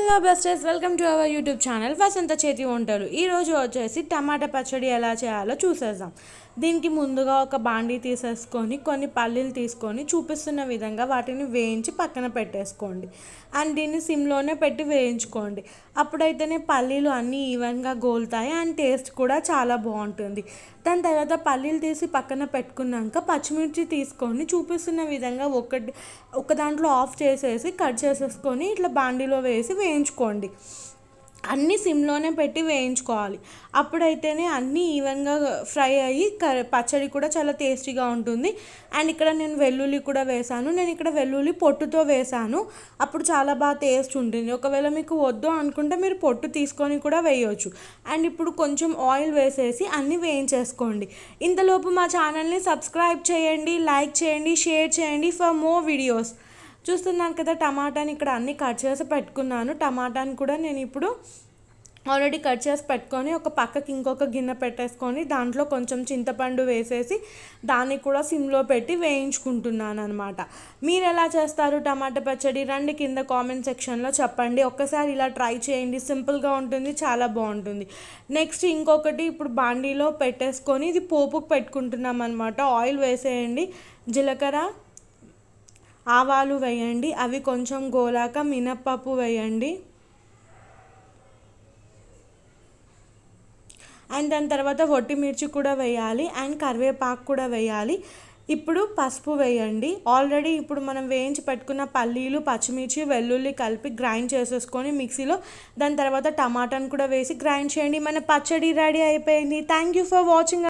Hello besters, welcome to our YouTube channel Vasantha చేతి వంటలు. ఈరోజు వచ్చేసి టమాటా పచ్చడి ఎలా చేయాలో చూసేద్దాం. దీనికి ముందుగా ఒక బాండీ తీసేసుకొని కొన్ని పల్లీలు తీసుకొని చూపిస్తున్న విధంగా వాటిని వేయించి పక్కన పెట్టేసుకోండి. అండ్ దీన్ని సిమ్లోనే పెట్టి వేయించుకోండి. అప్పుడైతేనే పల్లీలు అన్నీ ఈవెన్గా గోలుతాయి అండ్ టేస్ట్ కూడా చాలా బాగుంటుంది. దాని తర్వాత పల్లీలు తీసి పక్కన పెట్టుకున్నాక పచ్చిమిర్చి తీసుకొని చూపిస్తున్న విధంగా ఒక దాంట్లో ఆఫ్ చేసేసి కట్ చేసేసుకొని ఇట్లా బాండీలో వేసి వేయించుకోండి. అన్నీ సిమ్లోనే పెట్టి వేయించుకోవాలి. అప్పుడైతేనే అన్నీ ఈవెన్గా ఫ్రై అయ్యి పచ్చడి కూడా చాలా టేస్టీగా ఉంటుంది. అండ్ ఇక్కడ నేను వెల్లుల్లి కూడా వేసాను. నేను ఇక్కడ వెల్లుల్లి పొట్టుతో వేసాను. అప్పుడు చాలా బాగా టేస్ట్ ఉంటుంది. ఒకవేళ మీకు వద్దు అనుకుంటే మీరు పొట్టు తీసుకొని కూడా వేయవచ్చు. అండ్ ఇప్పుడు కొంచెం ఆయిల్ వేసేసి అన్నీ వేయించేసుకోండి. ఇంతలోపు మా ఛానల్ని సబ్స్క్రైబ్ చేయండి, లైక్ చేయండి, షేర్ చేయండి ఫర్ మోర్ వీడియోస్. చూస్తున్నాను కదా, టమాటాని ఇక్కడ అన్నీ కట్ చేసి పెట్టుకున్నాను. టమాటాని కూడా నేను ఇప్పుడు ఆల్రెడీ కట్ చేసి పెట్టుకొని ఒక పక్కకి ఇంకొక గిన్నె పెట్టేసుకొని దాంట్లో కొంచెం చింతపండు వేసేసి దాన్ని కూడా సిమ్లో పెట్టి వేయించుకుంటున్నాను అనమాట. మీరు ఎలా చేస్తారు టమాటా పచ్చడి? రండి కింద కామెంట్ సెక్షన్లో చెప్పండి. ఒక్కసారి ఇలా ట్రై చేయండి, సింపుల్గా ఉంటుంది, చాలా బాగుంటుంది. నెక్స్ట్ ఇంకొకటి ఇప్పుడు బాండీలో పెట్టేసుకొని ఇది పోపుకు పెట్టుకుంటున్నాం అనమాట. ఆయిల్ వేసేయండి, జీలకర్ర ఆవాలు వేయండి, అవి కొంచెం గోలాక మినప్పప్పు వేయండి. అండ్ దాని తర్వాత మిర్చి కూడా వేయాలి అండ్ కరివేపాకు కూడా వేయాలి. ఇప్పుడు పసుపు వేయండి. ఆల్రెడీ ఇప్పుడు మనం వేయించి పెట్టుకున్న పల్లీలు, పచ్చిమిర్చి, వెల్లుల్లి కలిపి గ్రైండ్ చేసేసుకొని మిక్సీలో దాని తర్వాత టమాటాను కూడా వేసి గ్రైండ్ చేయండి. మన పచ్చడి రెడీ అయిపోయింది. Thank you for watching.